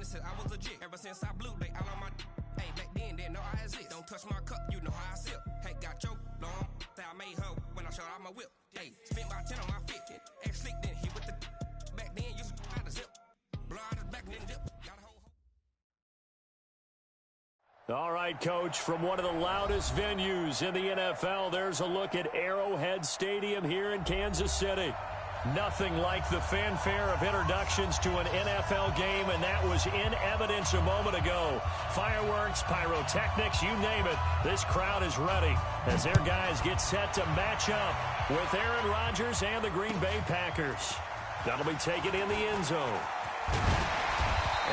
honest, I was legit. Ever since I blew, they all on my. Hey, back then, didn't know I exist. Don't touch my cup, you know how I sip. Hey, got your long. Say I made her when I showed out my whip. Hey, spent my 10 on my fit. Ex slick, then hit with the. Back then, used to out the zip. Blow out his back, then dip. Got a whole. All right, Coach, from one of the loudest venues in the NFL, there's a look at Arrowhead Stadium here in Kansas City. Nothing like the fanfare of introductions to an NFL game, and that was in evidence a moment ago. Fireworks, pyrotechnics, you name it, this crowd is ready as their guys get set to match up with Aaron Rodgers and the Green Bay Packers. That'll be taken in the end zone.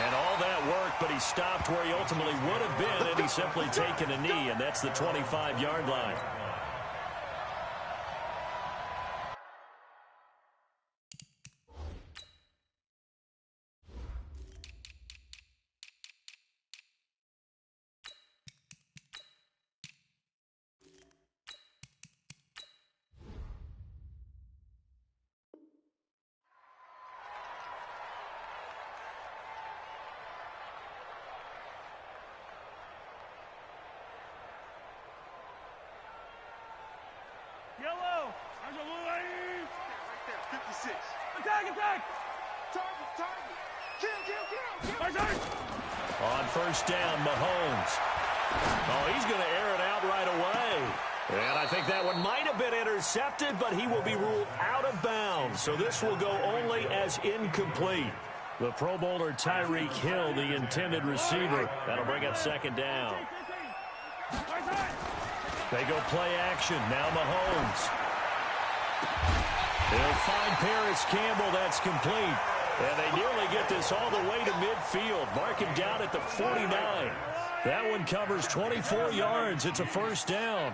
And all that worked, but he stopped where he ultimately would have been, and he's simply taken a knee, and that's the 25-yard line. Yellow! Right there, 56. Attack! Target! Kill! On first down, Mahomes. Oh, he's going to air it out right away. And I think that one might have been intercepted, but he will be ruled out of bounds. So this will go only as incomplete. The Pro Bowler Tyreek Hill, the intended receiver. That'll bring up second down. They go play action. Now Mahomes. They'll find Paris Campbell. That's complete. And they nearly get this all the way to midfield. Mark him down at the 49. That one covers 24 yards. It's a first down.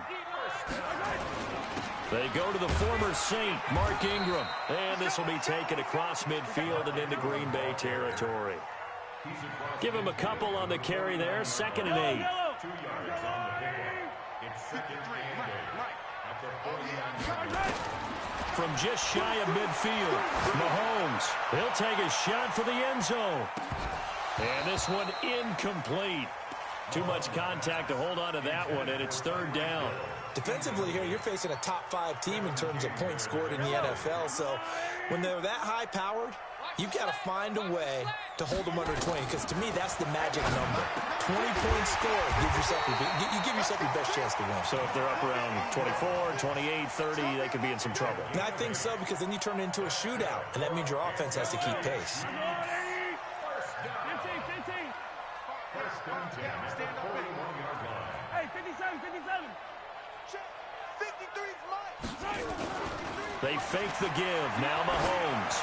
They go to the former Saint, Mark Ingram. And this will be taken across midfield and into Green Bay territory. Give him a couple on the carry there. 2nd and 8. 2 yards on the pickup. It's 2nd and 8 at the 49. From just shy of midfield, Mahomes. He'll take a shot for the end zone. And this one incomplete. Too much contact to hold on to that one, and it's 3rd down. Defensively here, you're facing a top-5 team in terms of points scored in the NFL. So when they're that high-powered, you've got to find a way to hold them under 20, because to me, that's the magic number. 20 points scored, you give yourself your best chance to win. So if they're up around 24, 28, 30, they could be in some trouble. And I think so, because then you turn it into a shootout, and that means your offense has to keep pace. Hey, 57. 53's mine. They fake the give. Now Mahomes.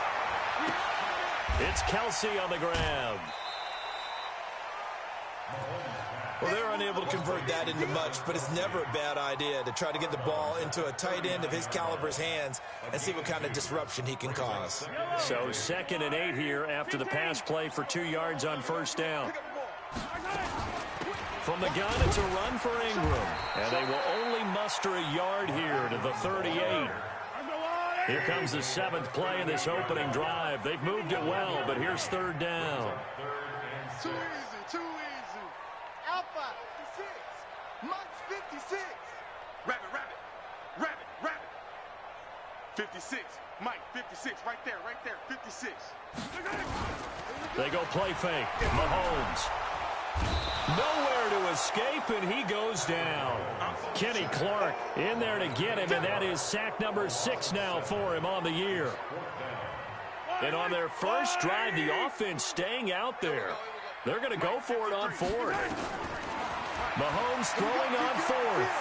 It's Kelsey on the grab. Well, they're unable to convert that into much, but it's never a bad idea to try to get the ball into a tight end of his caliber's hands and see what kind of disruption he can cause. So 2nd and 8 here after the pass play for 2 yards on first down. From the gun, it's a run for Ingram. And they will only muster a yard here to the 38. Here comes the 7th play in this opening drive. They've moved it well, but here's 3rd down. Too easy. Alpha, 56. Mike's 56. Rabbit. 56. Mike, 56. Right there. 56. They go play fake. Mahomes. Nowhere to escape, and he goes down. Kenny Clark in there to get him, and that is sack number 6 now for him on the year. And on their first drive, the offense staying out there. They're going to go for it on 4th. Mahomes throwing on 4th.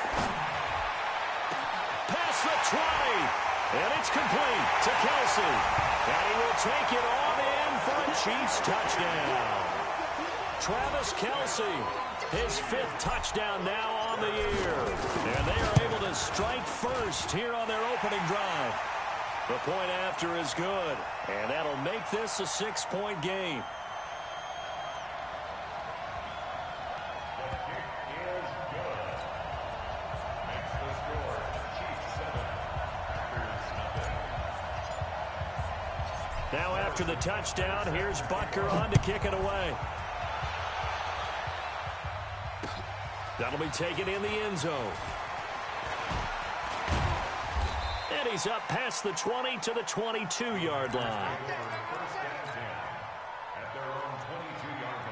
Pass the 20, and it's complete to Kelsey. And he will take it on in for a Chiefs touchdown. Travis Kelsey, his 5th touchdown now on the year. And they are able to strike first here on their opening drive. The point after is good, and that'll make this a 6-point game. Now after the touchdown, here's Butker on to kick it away. That'll be taken in the end zone. And he's up past the 20 to the 22-yard line. First down 10 at their own 22-yard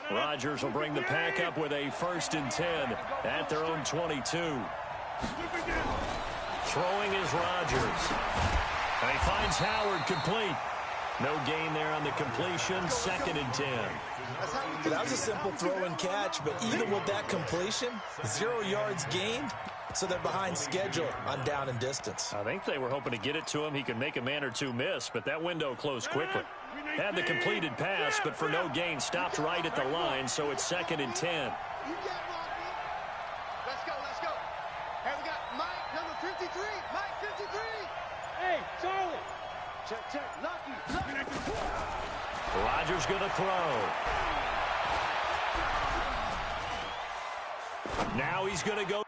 line. Rodgers will bring the pack up with a 1st and 10 at their own 22. Throwing is Rodgers. And he finds Howard complete. No gain there on the completion, 2nd and 10. That was a simple throw and catch, but even with that completion, 0 yards gained, so they're behind schedule on down and distance. I think they were hoping to get it to him. He could make a man or two miss, but that window closed quickly. Had the completed pass, but for no gain, stopped right at the line, so it's 2nd and 10. Let's go. Hey, we got Mike, number 53. Mike, 53. Hey, Charlie. Check. Lucky. Rodgers going to throw. Now he's going to go.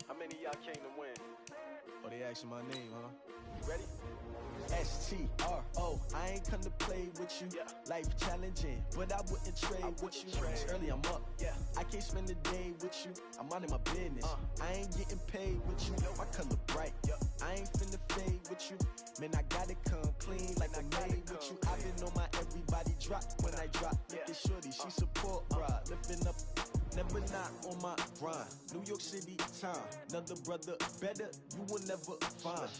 How many of y'all came to win? Oh, they asking my name, huh? You ready? S-T-R-O, I ain't come to play with you. Yeah. Life challenging, but I wouldn't trade with you. It's early, I'm up. Yeah. I can't spend the day with you. I'm minding my business. I ain't getting paid with you. My color bright. Yeah. I ain't finna fade with you. Man, I gotta come clean like I made with you. I've been on my everybody drop when I drop. Look at shorty, she support ride. Lifting up, never not on my grind. New York City time. Another brother better, you will never find.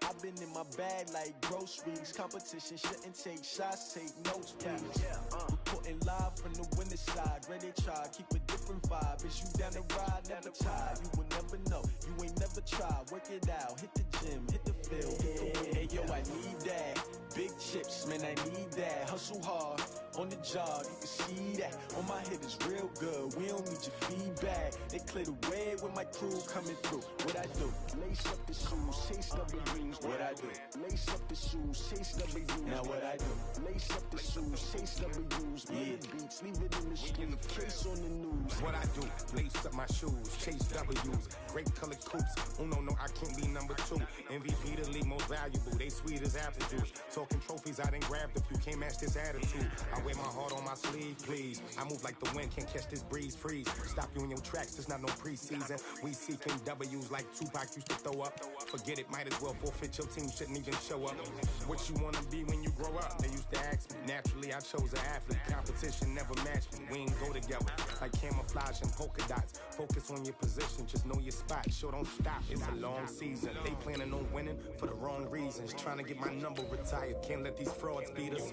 I've been in my bag like groceries. Competition shouldn't take shots, take notes, please. Reporting live from the winning side. Ready to try, keep a different vibe. Is you down the ride, never tired. You will never know, you ain't never tried. Work it out, hit the gym, hit the field. Hey yo, I need that. Big chips, man, I need that. Hustle hard, on the job, you can see that. On my hit is real good, we don't need your feedback. They clear the way with my crew coming through. What I do? Lace up the shoes, chase double dreams. What I do? Lace up the shoes, chase double dreams. Now what I do? Lace up the shoes, chase double dreams. Mid beats, leave it in the street, case on the news. What I do? Lace up my shoes, chase W's. Great colored coops. Oh no, I can't be number 2. MVP the league most valuable. They sweet as apple juice. Talking trophies, I done grabbed a few. Can't match this attitude. I wear my heart on my sleeve, please. I move like the wind, can't catch this breeze, freeze. Stop you in your tracks, there's not no preseason. We seeking W's like Tupac used to throw up. Forget it, might as well forfeit, your team shouldn't even show up. What you wanna be when you grow up? They used to ask me. Naturally, I chose an athlete. Competition never matched me. We ain't go together like camouflage and polka dots. Focus on your position, just know your spot. Sure, don't stop, it's a long season. They planning on winning for the wrong reasons. Trying to get my number retired, can't let these frauds beat us.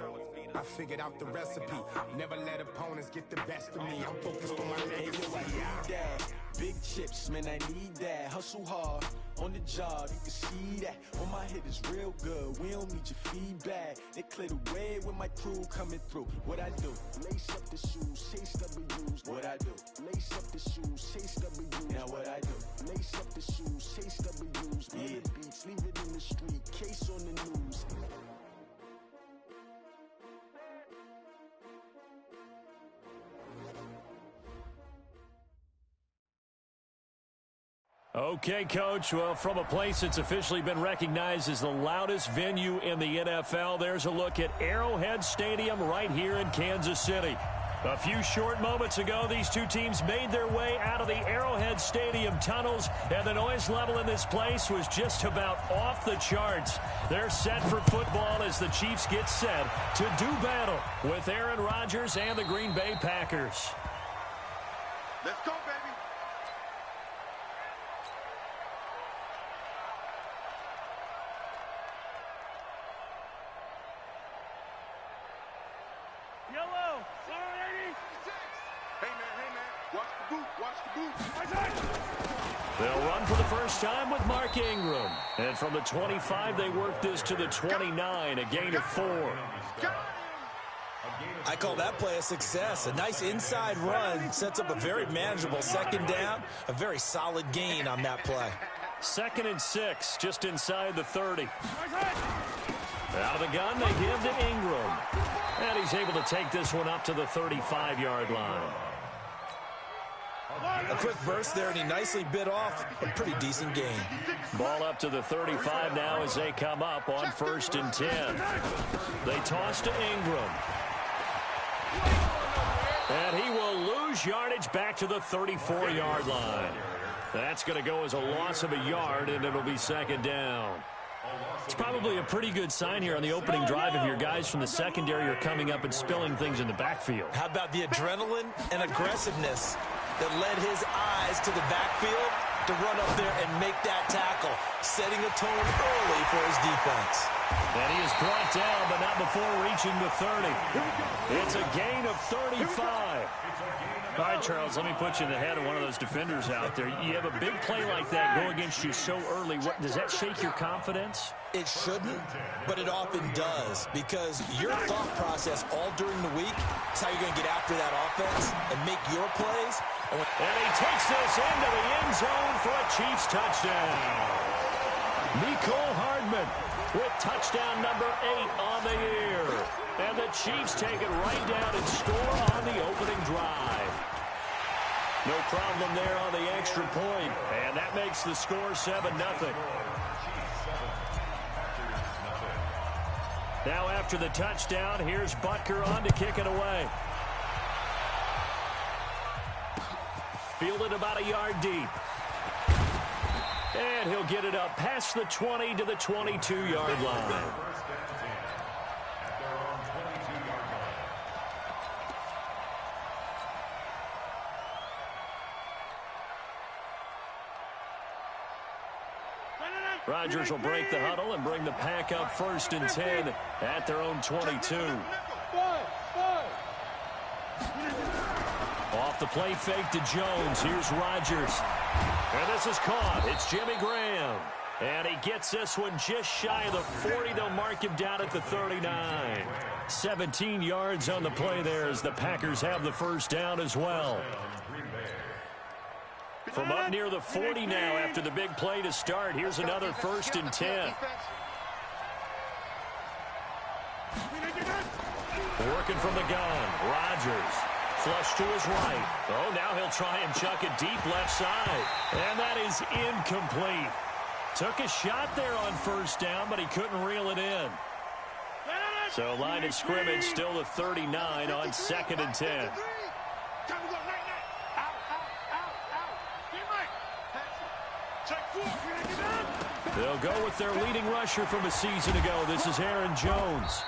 I figured out the recipe. Never let opponents get the best of me. I'm focused on my legacy. I need that. Big chips, man, I need that. Hustle hard, on the job, you can see that. On my hit is real good, we don't need your feedback. They clear the way with my crew coming through. What I do? Lace up the shoes, chase W's. What I do? Lace up the shoes, chase W's. Now what I do? Lace up the shoes, chase W's. Mid beats, leave it in the street, case on the news. Okay, Coach. Well, from a place that's officially been recognized as the loudest venue in the NFL, there's a look at Arrowhead Stadium right here in Kansas City. A few short moments ago, these two teams made their way out of the Arrowhead Stadium tunnels, and the noise level in this place was just about off the charts. They're set for football as the Chiefs get set to do battle with Aaron Rodgers and the Green Bay Packers. Let's go, baby. Yellow, sorry. Hey, man, watch the boot. They'll run for the first time with Mark Ingram. And from the 25, they work this to the 29, a gain of 4. I call that play a success. A nice inside run sets up a very manageable 2nd down. A very solid gain on that play. 2nd and 6, just inside the 30. Out of the gun, they give to Ingram. And he's able to take this one up to the 35-yard line. A quick burst there, and he nicely bit off a pretty decent gain. Ball up to the 35 now as they come up on 1st and 10. They toss to Ingram. And he will lose yardage back to the 34-yard line. That's going to go as a loss of a yard, and it'll be 2nd down. It's probably a pretty good sign here on the opening drive if your guys from the secondary are coming up and spilling things in the backfield. How about the adrenaline and aggressiveness that led his eyes to the backfield to run up there and make that tackle, setting a tone early for his defense. And he is brought down, but not before reaching the 30. It's a gain of 35. All right, Charles, let me put you in the head of one of those defenders out there. You have a big play like that go against you so early. Does that shake your confidence? It shouldn't, but it often does, because your thought process all during the week is how you're going to get after that offense and make your plays. And he takes this into the end zone for a Chiefs touchdown. Mecole Hardman with touchdown number 8 on the year. And the Chiefs take it right down and score on the opening drive. No problem there on the extra point. And that makes the score 7-0. Now after the touchdown, here's Butker on to kick it away. Fielded about a yard deep. And he'll get it up past the 20 to the 22-yard line. Rodgers will break the huddle and bring the pack up 1st and 10 at their own 22. Off the play fake to Jones. Here's Rodgers. And this is caught. It's Jimmy Graham. And he gets this one just shy of the 40. They'll mark him down at the 39. 17 yards on the play there as the Packers have the 1st down as well. From up near the 40 now after the big play to start. Here's another 1st and 10. Working from the gun. Rodgers. Flush to his right. Oh, now he'll try and chuck it deep left side. And that is incomplete. Took a shot there on 1st down, but he couldn't reel it in. So line of scrimmage still the 39 on 2nd and 10. They'll go with their leading rusher from a season ago. This is Aaron Jones.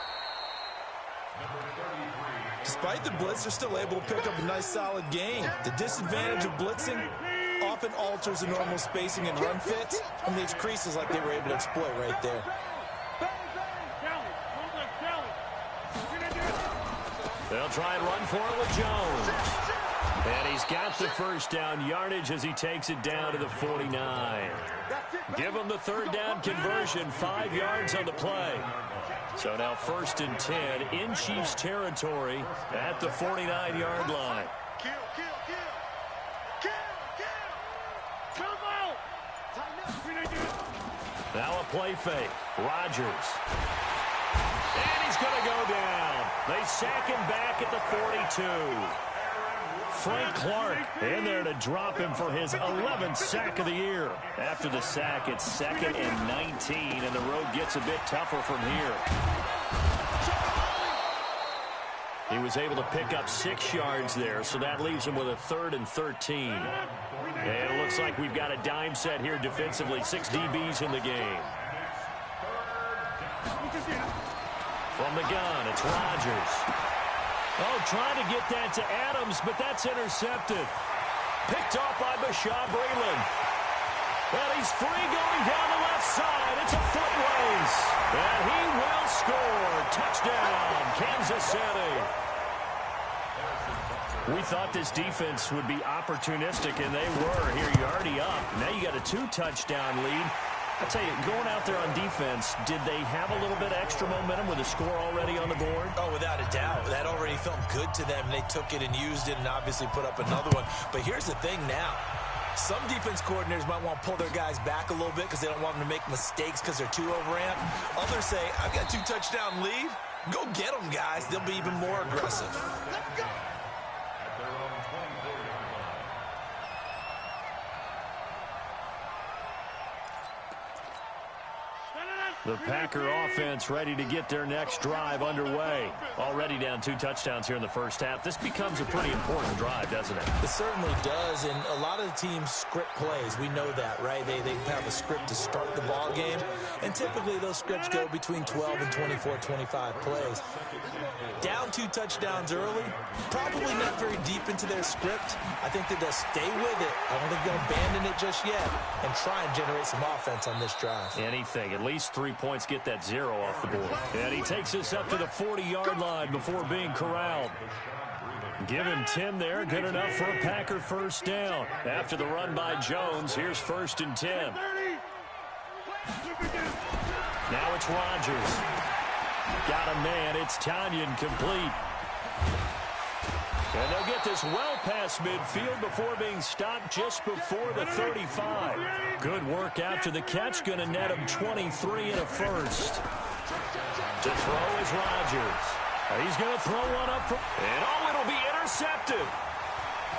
Despite the blitz, they're still able to pick up a nice, solid gain. The disadvantage of blitzing often alters the normal spacing and run fits, and leaves creases like they were able to exploit right there. They'll try and run for it with Jones. And he's got the 1st down yardage as he takes it down to the 49. Give him the 3rd down conversion, 5 yards on the play. So now 1st and 10 in Chiefs territory at the 49-yard line. Now a play fake. Rodgers. And he's going to go down. They sack him back at the 42. Frank Clark in there to drop him for his 11th sack of the year. After the sack, it's 2nd and 19, and the road gets a bit tougher from here. He was able to pick up 6 yards there, so that leaves him with a 3rd and 13. And it looks like we've got a dime set here defensively. 6 DBs in the game. From the gun, it's Rodgers. Oh, trying to get that to Adams, but that's intercepted. Picked off by Bashaw Breeland. Well, he's free going down the left side. It's a foot race. And he will score. Touchdown, Kansas City. We thought this defense would be opportunistic, and they were. Here, you're already up. Now you got a 2-touchdown lead. I'll tell you, going out there on defense, did they have a little bit extra momentum with a score already on the board? Oh, without a doubt. That already felt good to them. They took it and used it and obviously put up another one. But here's the thing now. Some defense coordinators might want to pull their guys back a little bit because they don't want them to make mistakes because they're too overamped. Others say, I've got 2-touchdown lead. Go get them, guys. They'll be even more aggressive. Let's go. At their own 24-yard line. The Packer offense ready to get their next drive underway. Already down 2 touchdowns here in the first half. This becomes a pretty important drive, doesn't it? It certainly does, and a lot of the teams script plays. We know that, right? They have a script to start the ball game, and typically those scripts go between 12 and 24, 25 plays. Down 2 touchdowns early, probably not very deep into their script. I think that they'll stay with it. I don't think they'll abandon it just yet and try and generate some offense on this drive. Anything. At least 3 points, get that 0 off the board. And he takes us up to the 40-yard line before being corralled. Give him 10 there. Good enough for a Packer first down. After the run by Jones, here's 1st and 10. Now it's Rodgers. Got a man. It's Tanyan complete. And they'll get this well past midfield before being stopped just before the 35. Good work after the catch. Going to net him 23 and a first. To throw is Rodgers. He's going to throw one up. And oh, it'll be intercepted.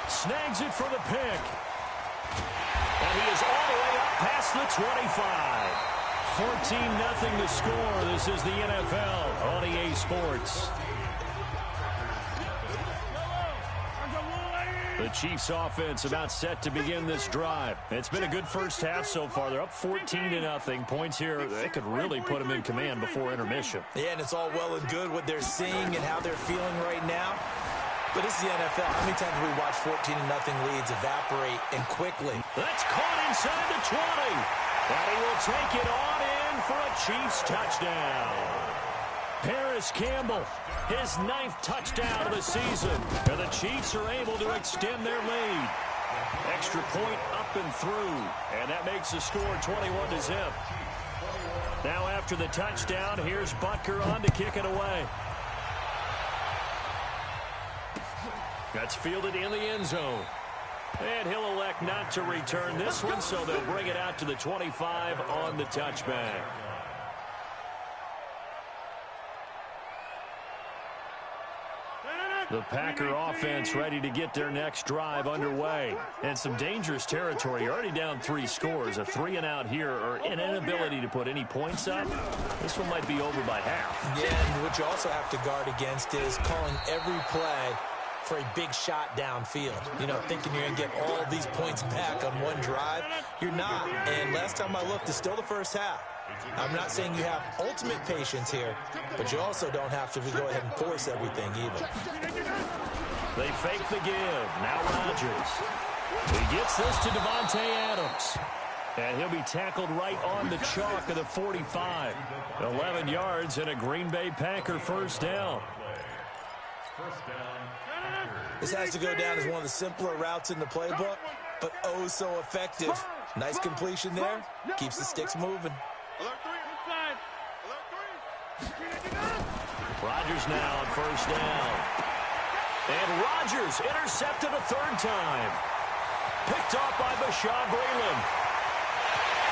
Snags it for the pick. And he is all the way up past the 25. 14-0 to score. This is the NFL on EA Sports. The Chiefs offense about set to begin this drive. It's been a good first half so far. They're up 14-0. Points here, they could really put them in command before intermission. Yeah, and it's all well and good what they're seeing and how they're feeling right now. But this is the NFL. How many times have we watched 14-0 leads evaporate and quickly? That's caught inside the 20. And he will take it on in for a Chiefs touchdown. Paris Campbell, his 9th touchdown of the season. And the Chiefs are able to extend their lead. Extra point up and through. And that makes the score 21-0. Now after the touchdown, here's Butker on to kick it away. That's fielded in the end zone. And he'll elect not to return this one, so they'll bring it out to the 25 on the touchback. The Packer offense ready to get their next drive underway. And some dangerous territory. Already down 3 scores. A 3-and-out here, or an inability to put any points up. This one might be over by half. Yeah, and what you also have to guard against is calling every play for a big shot downfield. You know, thinking you're going to get all these points back on one drive. You're not. And last time I looked, it's still the first half. I'm not saying you have ultimate patience here, but you also don't have to go ahead and force everything either. They fake the give. Now Rodgers. He gets this to Devontae Adams. And he'll be tackled right on the chalk of the 45. 11 yards and a Green Bay Packer first down. First down. This has to go down as one of the simpler routes in the playbook, but oh so effective. Nice completion there. Keeps the sticks moving. Rodgers now on first down. And Rodgers intercepted a 3rd time. Picked off by Bashaud Breeland.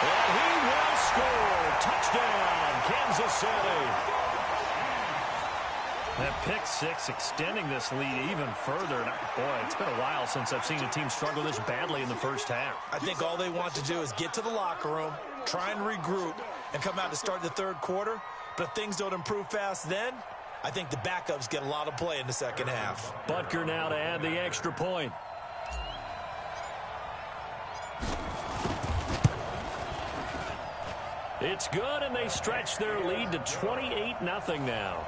And he will score. Touchdown, Kansas City. That pick 6 extending this lead even further. Boy, it's been a while since I've seen a team struggle this badly in the first half. I think all they want to do is get to the locker room, try and regroup, and come out to start the 3rd quarter. But if things don't improve fast then, I think the backups get a lot of play in the second half. Butker now to add the extra point. It's good, and they stretch their lead to 28-0 now.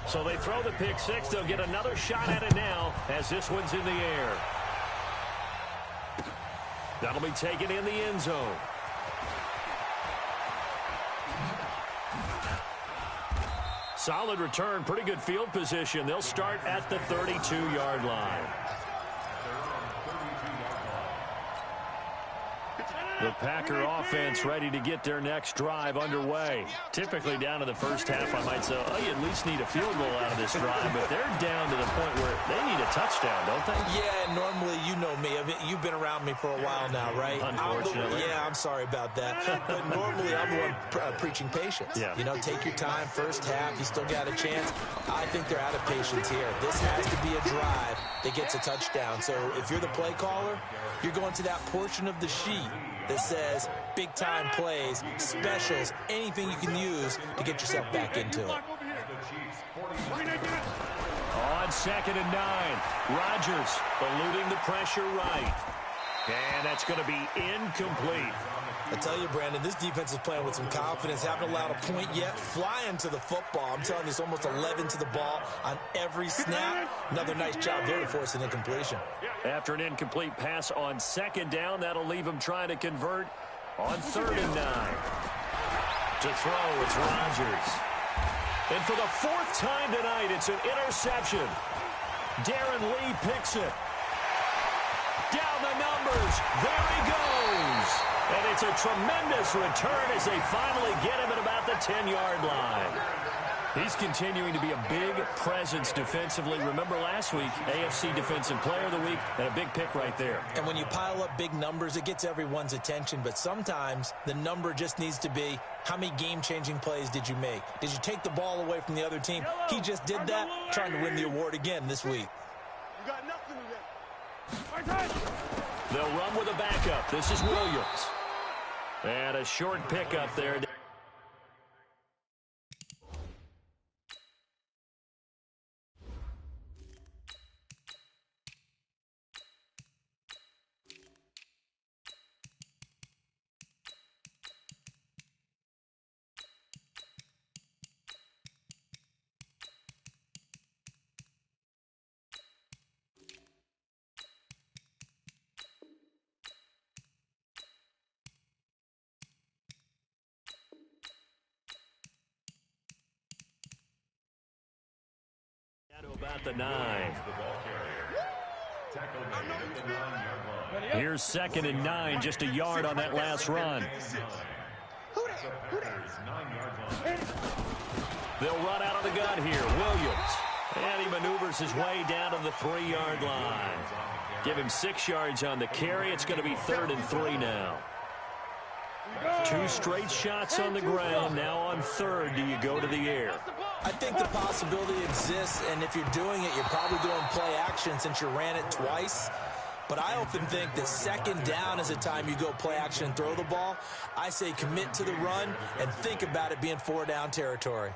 So they throw the pick 6. They'll get another shot at it now as this one's in the air. That'll be taken in the end zone. Solid return, pretty good field position. They'll start at the 32-yard line. The Packer offense ready to get their next drive underway. Typically down to the first half, I might say, oh, you at least need a field goal out of this drive, but they're down to the point where they need a touchdown, don't they? Yeah, normally, you know me. I mean, you've been around me for a while now, right? Unfortunately. I'm sorry about that. But normally, I'm the one preaching patience. Yeah. You know, take your time, first half, you still got a chance. I think they're out of patience here. This has to be a drive that gets a touchdown. So if you're the play caller, you're going to that portion of the sheet that says big-time plays, specials, anything you can use to get yourself back into it. On 2nd and 9, Rodgers eluding the pressure right. And that's going to be incomplete. I tell you, Brandon, this defense is playing with some confidence. Haven't allowed a point yet. Flying to the football. I'm telling you, it's almost 11 to the ball on every snap. Another nice job there to force an incompletion. After an incomplete pass on 2nd down, that'll leave him trying to convert on 3rd and 9. To throw, it's Rodgers. And for the 4th time tonight, it's an interception. Darren Lee picks it. Down the numbers. There he goes. And it's a tremendous return as they finally get him at about the 10-yard line. He's continuing to be a big presence defensively. Remember last week, AFC Defensive Player of the Week, and a big pick right there. And when you pile up big numbers, it gets everyone's attention. But sometimes the number just needs to be, how many game-changing plays did you make? Did you take the ball away from the other team? He just did that, trying to win the award again this week. You got nothing to get. They'll run with a backup. This is Williams. And a short pickup there. About the 9. Here's 2nd and 9, just a yard on that last run. They'll run out of the gun here. Williams. And he maneuvers his way down to the 3-yard line. Give him 6 yards on the carry. It's going to be 3rd and 3 now. 2 straight shots on the ground. Now on 3rd, do you go to the air? I think the possibility exists, and if you're doing it, you're probably doing play action since you ran it twice. But I often think that 2nd down is a time you go play action and throw the ball. I say commit to the run and think about it being 4-down territory.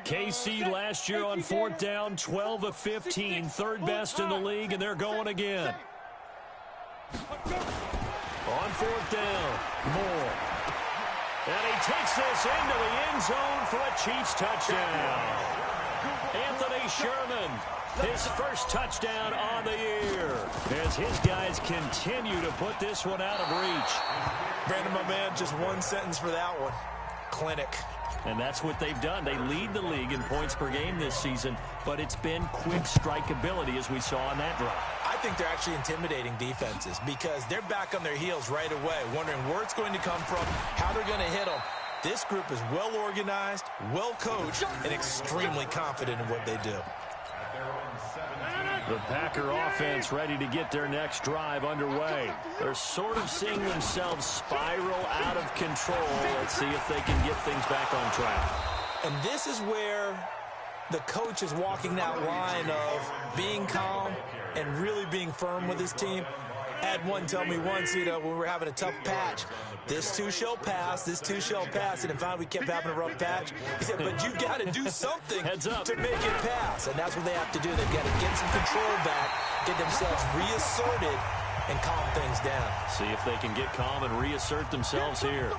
KC last year on 4th down, 12 of 15, 3rd best in the league, and they're going again. On 4th down, Moore. And he takes this into the end zone for a Chiefs touchdown. Anthony Sherman, his first touchdown on the year, as his guys continue to put this one out of reach. Brandon, my man, just one sentence for that one. Clinic. And that's what they've done. They lead the league in points per game this season, but it's been quick strikeability as we saw on that drive. I think they're actually intimidating defenses because they're back on their heels right away, wondering where it's going to come from, how they're going to hit them. This group is well organized, well coached, and extremely confident in what they do. The Packer offense ready to get their next drive underway. They're sort of seeing themselves spiral out of control. Let's see if they can get things back on track. And this is where the coach is walking that line of being calm and really being firm with his team. I had one tell me once, when we were having a tough patch, this too shall pass, this too shall pass. And in fact, we kept having a rough patch. He said, but you got to do something to make it pass. And that's what they have to do. They've got to get some control back, get themselves reasserted, and calm things down. See if they can get calm and reassert themselves here.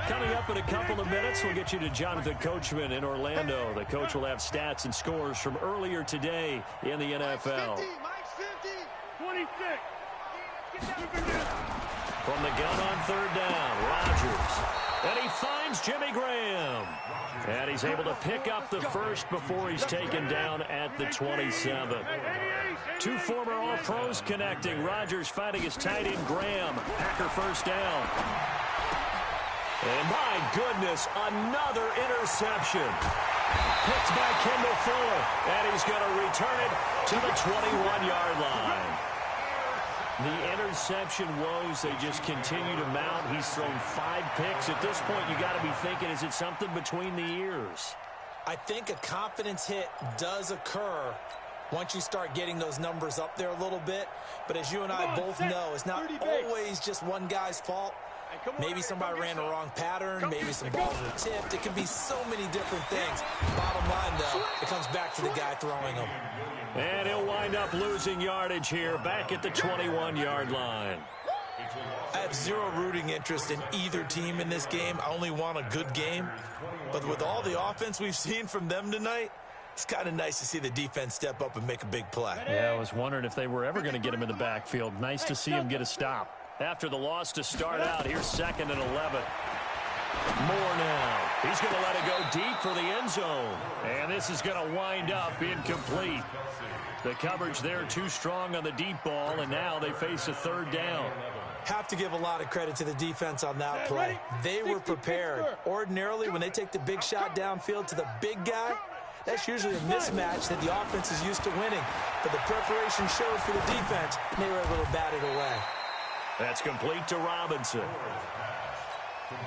Coming up in a couple of minutes, we'll get you to Jonathan Coachman in Orlando. The coach will have stats and scores from earlier today in the NFL. 26. From the gun on 3rd down, Rodgers. And he finds Jimmy Graham. And he's able to pick up the first before he's taken down at the 27. two former All-Pros connecting. Rodgers fighting his tight end Graham. Packer first down. And my goodness, another interception. Picked by Kendall Fuller. And he's going to return it to the 21-yard line. The interception woes, they just continue to mount. He's thrown 5 picks. At this point, you got to be thinking, is it something between the ears? I think a confidence hit does occur once you start getting those numbers up there a little bit. But as you and I both know, it's not always just one guy's fault. Maybe somebody ran the wrong pattern. Maybe some balls were tipped. It can be so many different things. Bottom line, though, it comes back to the guy throwing them. And he'll wind up losing yardage here, back at the 21-yard line. I have zero rooting interest in either team in this game. I only want a good game. But with all the offense we've seen from them tonight, it's kind of nice to see the defense step up and make a big play. Yeah, I was wondering if they were ever going to get him in the backfield. Nice to see him get a stop. After the loss to start out, here's 2nd and 11. Moore now. He's going to let it go deep for the end zone. And this is going to wind up incomplete. The coverage there too strong on the deep ball, and now they face a 3rd down. Have to give a lot of credit to the defense on that play. They were prepared. Ordinarily, when they take the big shot downfield to the big guy, that's usually a mismatch that the offense is used to winning. But the preparation showed for the defense, and they were able to bat it away. That's complete to Robinson.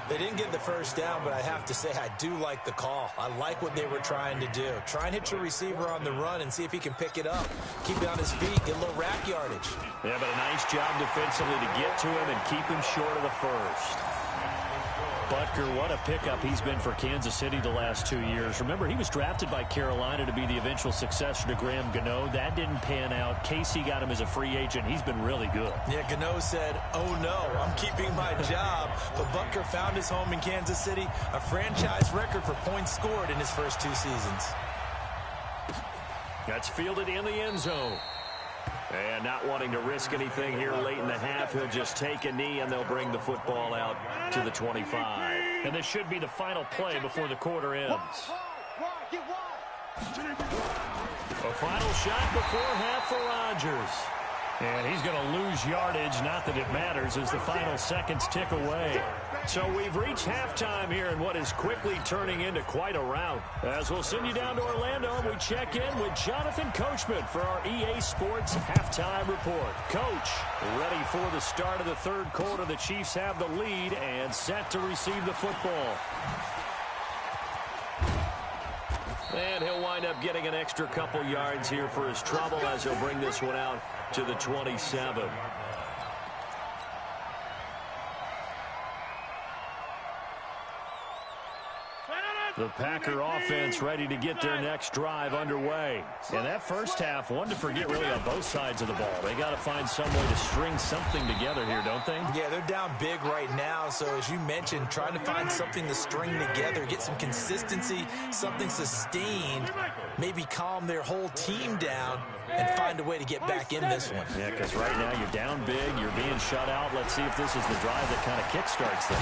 They didn't get the first down, but I have to say I do like the call. I like what they were trying to do. Try and hit your receiver on the run and see if he can pick it up. Keep it on his feet, get a little rack yardage. Yeah, but a nice job defensively to get to him and keep him short of the first. Butker, what a pickup he's been for Kansas City the last 2 years. Remember, he was drafted by Carolina to be the eventual successor to Graham Gano. That didn't pan out. Casey got him as a free agent. He's been really good. Yeah, Gano said, oh no, I'm keeping my job. But Butker found his home in Kansas City, a franchise record for points scored in his first 2 seasons. That's fielded in the end zone. And not wanting to risk anything here late in the half, he'll just take a knee and they'll bring the football out to the 25. And this should be the final play before the quarter ends. A final shot before half for Rodgers. And he's going to lose yardage, not that it matters, as the final seconds tick away. So we've reached halftime here in what is quickly turning into quite a rout. As we'll send you down to Orlando, we check in with Jonathan Coachman for our EA Sports Halftime Report. Coach, ready for the start of the 3rd quarter. The Chiefs have the lead and set to receive the football. And he'll wind up getting an extra couple yards here for his trouble as he'll bring this one out to the 27. The Packer offense ready to get their next drive underway. And that first half, one to forget really on both sides of the ball. They got to find some way to string something together here, don't they? Yeah, they're down big right now. So as you mentioned, trying to find something to string together, get some consistency, something sustained, maybe calm their whole team down and find a way to get back in this one. Yeah, because right now you're down big, you're being shut out. Let's see if this is the drive that kind of kickstarts them.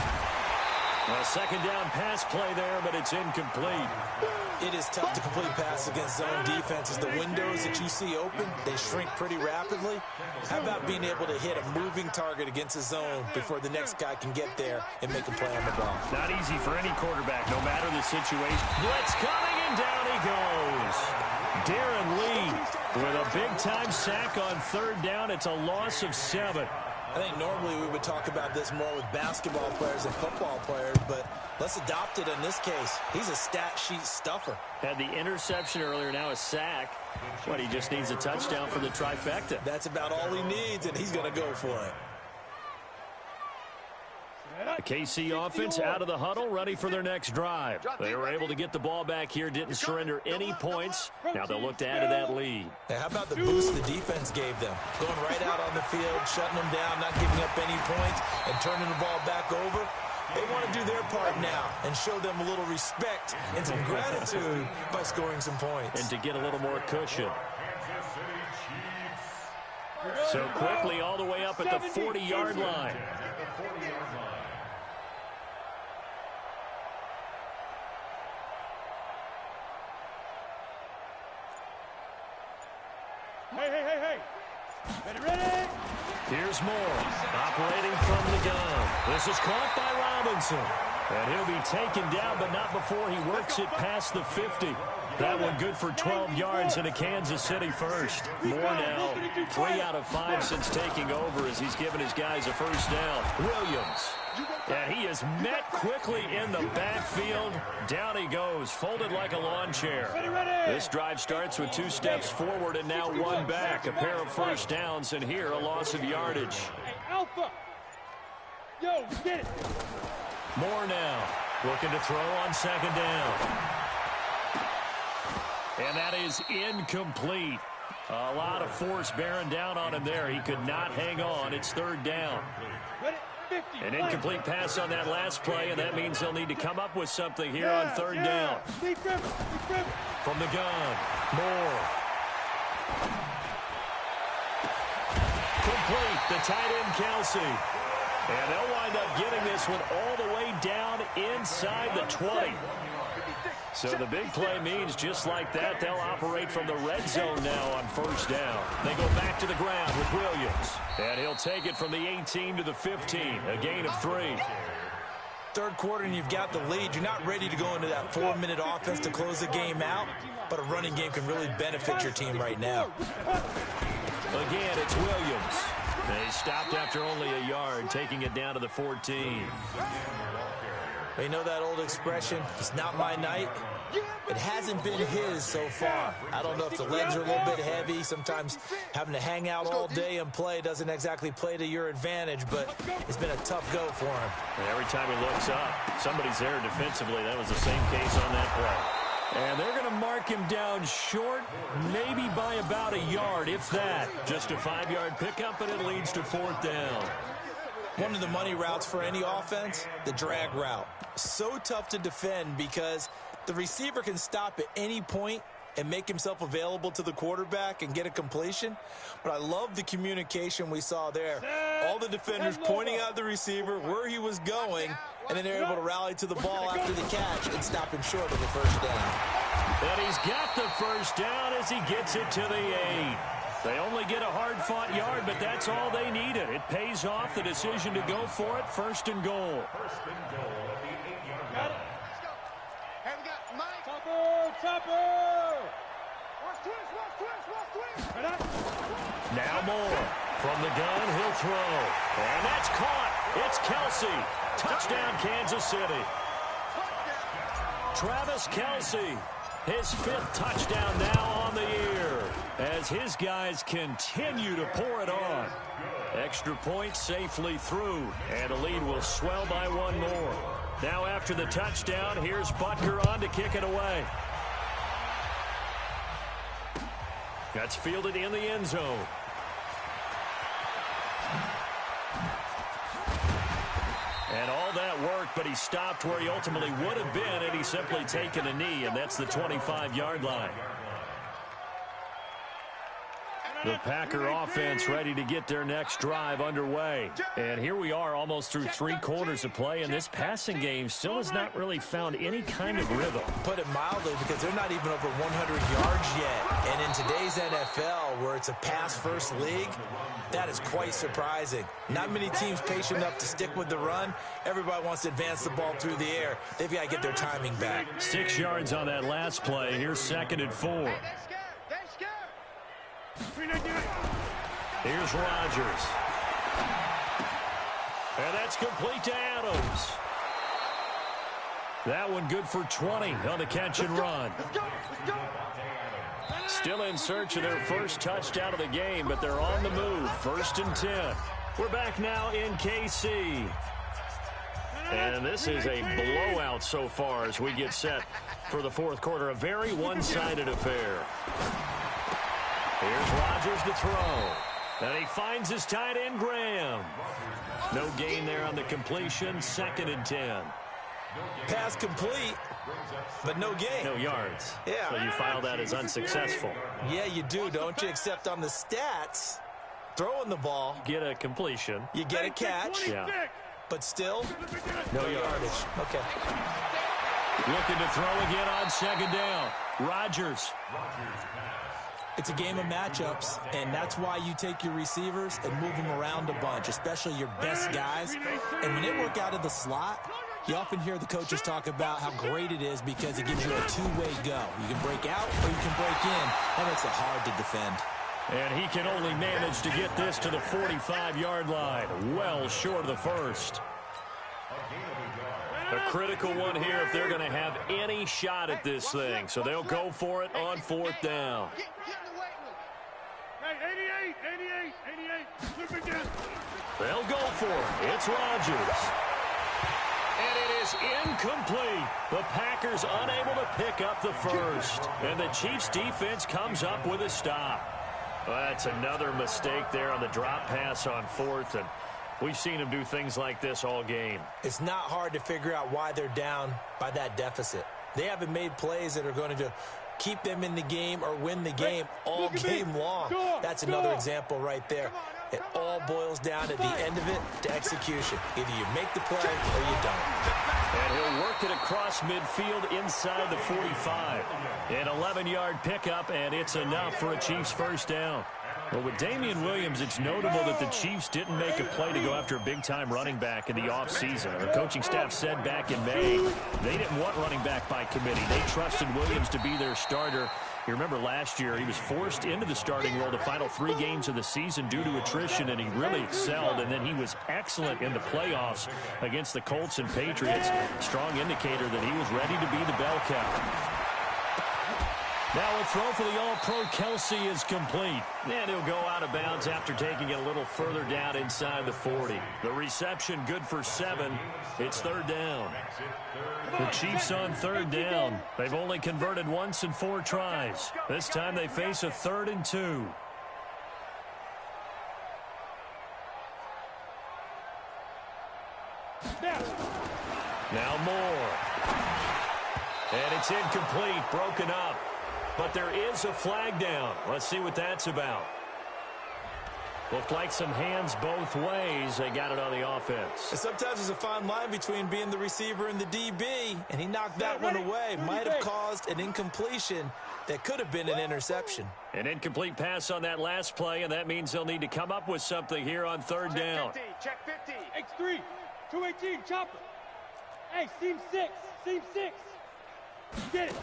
A 2nd down pass play there, but it's incomplete. It is tough to complete pass against zone defenses. The windows that you see open, they shrink pretty rapidly. How about being able to hit a moving target against a zone before the next guy can get there and make a play on the ball? Not easy for any quarterback, no matter the situation. Blitz coming, and down he goes. Darren Lee with a big-time sack on 3rd down. It's a loss of 7. I think normally we would talk about this more with basketball players and football players, but let's adopt it in this case. He's a stat sheet stuffer. Had the interception earlier, now a sack. But he just needs a touchdown for the trifecta. That's about all he needs, and he's going to go for it. The KC offense out of the huddle, ready for their next drive. They were able to get the ball back here, didn't surrender any points. Now they'll look to add to that lead. Now, how about the boost the defense gave them? Going right out on the field, shutting them down, not giving up any points, and turning the ball back over. They want to do their part now and show them a little respect and some gratitude by scoring some points. And to get a little more cushion. So quickly all the way up at the 40-yard line. Hey. Ready? Here's Moore, operating from the gun. This is caught by Robinson. And he'll be taken down, but not before he works it past the 50. That one good for 12 yards and a Kansas City first. Moore now 3 out of 5 since taking over as he's given his guys a first down. Williams. And he is met quickly in the backfield. Down he goes, folded like a lawn chair. This drive starts with 2 steps forward and now 1 back. A pair of first downs, and here a loss of yardage. Alpha. Yo, get it. Moore now looking to throw on second down. And that is incomplete. A lot of force bearing down on him there. He could not hang on. It's third down. An incomplete pass on that last play, and that means they'll need to come up with something here on third down. From the gun, Moore. Complete, the tight end, Kelsey. And they'll wind up getting this one all the way down inside the 20. So the big play means just like that, they'll operate from the red zone now on first down. They go back to the ground with Williams. And he'll take it from the 18 to the 15, a gain of 3. Third quarter and you've got the lead. You're not ready to go into that 4-minute offense to close the game out, but a running game can really benefit your team right now. Again, it's Williams. They stopped after only a yard, taking it down to the 14. You know that old expression, it's not my night? It hasn't been his so far. I don't know if the legs are a little bit heavy. Sometimes having to hang out all day and play doesn't exactly play to your advantage, but it's been a tough go for him. And every time he looks up, somebody's there defensively. That was the same case on that play. And they're going to mark him down short, maybe by about a yard, if that. Just a 5-yard pickup, and it leads to fourth down. One of the money routes for any offense, the drag route. So tough to defend because the receiver can stop at any point and make himself available to the quarterback and get a completion. But I love the communication we saw there. All the defenders pointing out the receiver, where he was going, and then they're able to rally to the ball after the catch and stop him short of the first down. And he's got the first down as he gets it to the 8. They only get a hard-fought yard, but that's all they needed. It pays off the decision to go for it, first and goal. First and goal at the 8-yard line. Hey, we got Mike. Topper. Watch twist. Now Moore. From the gun, he'll throw. And that's caught. It's Kelsey. Touchdown, Kansas City. Travis Kelsey. His 5th touchdown now on the year as his guys continue to pour it on. Extra point safely through, and a lead will swell by 1 more. Now after the touchdown, here's Butker on to kick it away. That's fielded in the end zone. And all that work, but he stopped where he ultimately would have been, and he's simply taken a knee, and that's the 25-yard line. The Packer offense ready to get their next drive underway. And here we are almost through 3 quarters of play, and this passing game still has not really found any kind of rhythm. Put it mildly, because they're not even over 100 yards yet. And in today's NFL, where it's a pass-first league, that is quite surprising. Not many teams patient enough to stick with the run. Everybody wants to advance the ball through the air. They've got to get their timing back. 6 yards on that last play. Here's 2nd and 4. Here's Rodgers. And that's complete to Adams. That one good for 20 on the catch and run. Still in search of their first touchdown of the game, but they're on the move. 1st and 10. We're back now in KC. And this is a blowout so far as we get set for the 4th quarter. A very one-sided affair. Here's Rodgers to throw. And he finds his tight end, Graham. No gain there on the completion. 2nd and 10. Pass complete, but no gain. No yards. Yeah. So you file that as unsuccessful. Yeah, you do, don't you? Except on the stats, throwing the ball. Get a completion. You get a catch. Yeah. But still, no yardage. Okay. Looking to throw again on 2nd down. Rodgers. It's a game of matchups, and that's why you take your receivers and move them around a bunch, especially your best guys. And when they work out of the slot, you often hear the coaches talk about how great it is because it gives you a two-way go. You can break out or you can break in. That makes it hard to defend. And he can only manage to get this to the 45-yard line, well short of the first. A critical one here if they're going to have any shot at this thing. So they'll go for it on fourth down. Hey, 88. They'll go for it. It's Rodgers. And it is incomplete. The Packers unable to pick up the first. And the Chiefs defense comes up with a stop. Well, that's another mistake there on the drop pass on fourth. And we've seen them do things like this all game. It's not hard to figure out why they're down by that deficit. They haven't made plays that are going to keep them in the game or win the game all game long. That's another example right there. It all boils down at the end of it to execution. Either you make the play or you don't. And he'll work it across midfield inside the 45. An 11-yard pickup, and it's enough for a Chiefs first down. Well, with Damian Williams, it's notable that the Chiefs didn't make a play to go after a big-time running back in the offseason. The coaching staff said back in May they didn't want running back by committee. They trusted Williams to be their starter. You remember last year, he was forced into the starting role the final 3 games of the season due to attrition, and he really excelled. And then he was excellent in the playoffs against the Colts and Patriots. Strong indicator that he was ready to be the bell cow. Now a throw for the All-Pro Kelsey is complete. And he'll go out of bounds after taking it a little further down inside the 40. The reception good for 7. It's third down. The Chiefs on third down. They've only converted once in 4 tries. This time they face a 3rd and 2. Now Moore. And it's incomplete, broken up. But there is a flag down. Let's see what that's about. Looked like some hands both ways. They got it on the offense. And sometimes there's a fine line between being the receiver and the DB, and he knocked that one away. Might have caused an incompletion that could have been an interception. An incomplete pass on that last play, and that means they'll need to come up with something here on third down. Check 50. X3, 218, chopper. Hey, seam 6. Get it.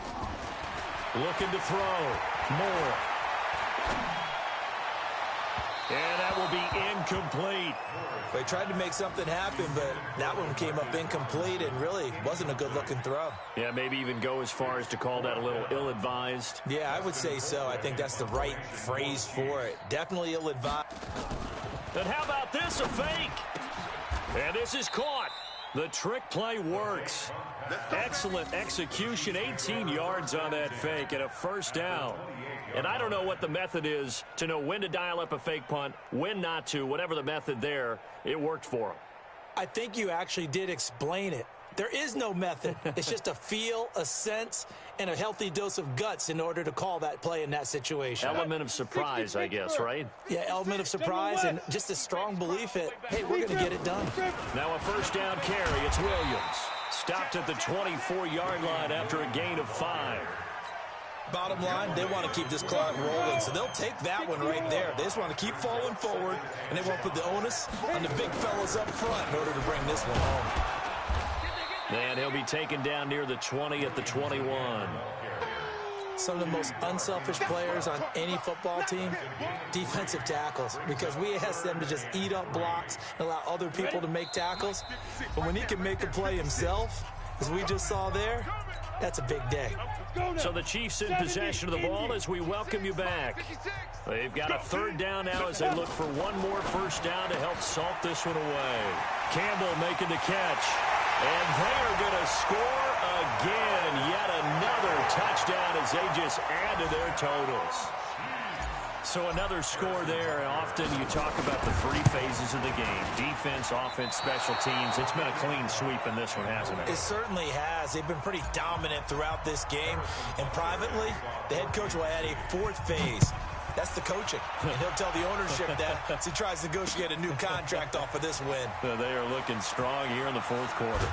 Looking to throw. Moore. And that will be incomplete. They tried to make something happen, but that one came up incomplete and really wasn't a good-looking throw. Yeah, maybe even go as far as to call that a little ill-advised. Yeah, I would say so. I think that's the right phrase for it. Definitely ill-advised. And how about this, a fake? And this is caught. The trick play works. Excellent execution, 18 yards on that fake and a first down. And I don't know what the method is to know when to dial up a fake punt, when not to, whatever the method there, it worked for him. I think you actually did explain it. There is no method. It's just a feel, a sense, and a healthy dose of guts in order to call that play in that situation. Element of surprise, I guess, right? Yeah, element of surprise and just a strong belief that, hey, we're going to get it done. Now a first down carry. It's Williams. Stopped at the 24-yard line after a gain of 5. Bottom line, they want to keep this clock rolling, so they'll take that one right there. They just want to keep falling forward, and they won't put the onus on the big fellas up front in order to bring this one home. And he'll be taken down near the 20 at the 21. Some of the most unselfish players on any football team, defensive tackles, because we ask them to just eat up blocks and allow other people to make tackles. But when he can make a play himself, as we just saw there, that's a big day. So the Chiefs in possession of the ball as we welcome you back. They've got a third down now as they look for one more first down to help salt this one away. Campbell making the catch. And they are going to score again. Yet another touchdown as they just add to their totals. So another score there. Often you talk about the 3 phases of the game. Defense, offense, special teams. It's been a clean sweep in this one, hasn't it? It certainly has. They've been pretty dominant throughout this game. And privately, the head coach will add a 4th phase. That's the coaching. And he'll tell the ownership that as he tries to negotiate a new contract off of this win. They are looking strong here in the 4th quarter.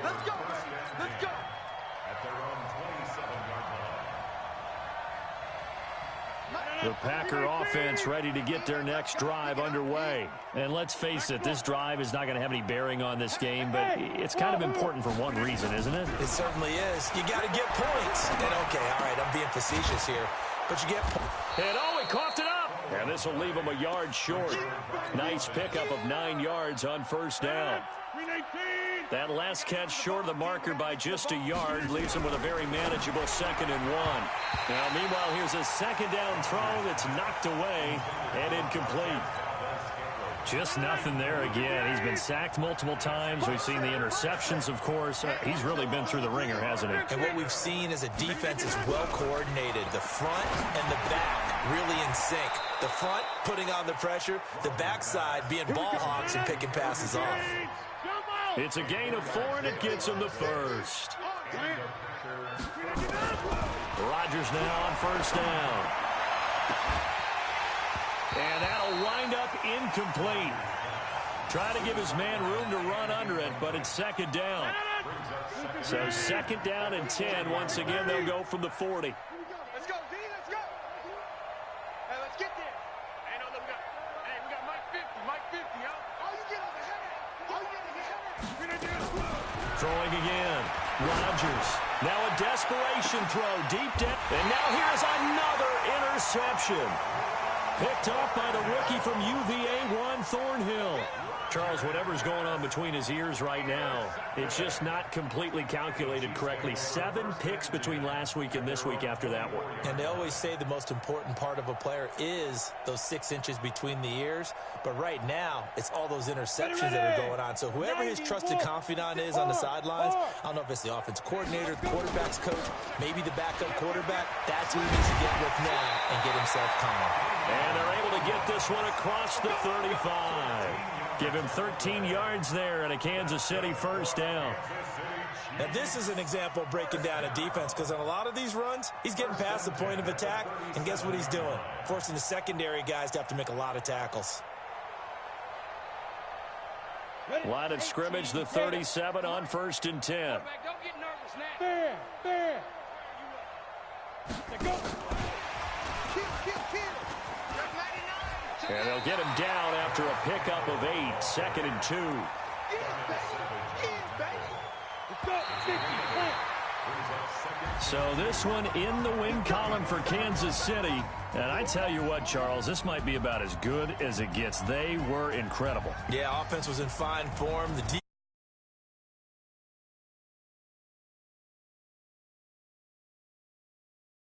Let's go. Let's go. At their own 27-yard line. The Packer offense ready to get their next drive underway. And let's face it, this drive is not going to have any bearing on this game, but it's kind of important for one reason, isn't it? It certainly is. You got to get points. And okay, all right, I'm being facetious here, but you get points. And he coughed it up. And this will leave him a yard short. Nice pickup of 9 yards on first down. That last catch short of the marker by just a yard leaves him with a very manageable 2nd and 1. Now, meanwhile, here's a 2nd down throw that's knocked away and incomplete. Just nothing there again. He's been sacked multiple times. We've seen the interceptions, of course. He's really been through the ringer, hasn't he? And what we've seen is a defense is well coordinated. The front and the back really in sync. The front putting on the pressure, the backside being ball hawks and picking passes off. It's a gain of 4, and it gets him the first. Rodgers now on first down. And that'll wind up incomplete. Try to give his man room to run under it, but it's 2nd down. So 2nd down and 10. Once again, they'll go from the 40. Let's go, Z, let's go. Hey, let's get there. Hey, no, look, we got Mike 50, yo. All you get is a headache. Throwing again. Rodgers. Now a desperation throw deep down. And now here's another interception. Picked off by the rookie from UVA, Juan Thornhill. Charles, whatever's going on between his ears right now, it's just not completely calculated correctly. 7 picks between last week and this week after that one. And they always say the most important part of a player is those 6 inches between the ears. But right now, it's all those interceptions that are going on. So whoever his trusted confidant is on the sidelines, I don't know if it's the offense coordinator, the quarterback's coach, maybe the backup quarterback, that's who he needs to get with now and get himself calm. And they're able to get this one across the 35. Give him 13 yards there and a Kansas City first down. Now, this is an example of breaking down a defense because on a lot of these runs, he's getting past the point of attack, and guess what he's doing? Forcing the secondary guys to have to make a lot of tackles. Line of scrimmage, the 37 on 1st and 10. Don't get nervous now. Fair. Go. And they'll get him down after a pickup of 8, 2nd and 2. So this one in the win column for Kansas City. And I tell you what, Charles, this might be about as good as it gets. They were incredible. Yeah, offense was in fine form. The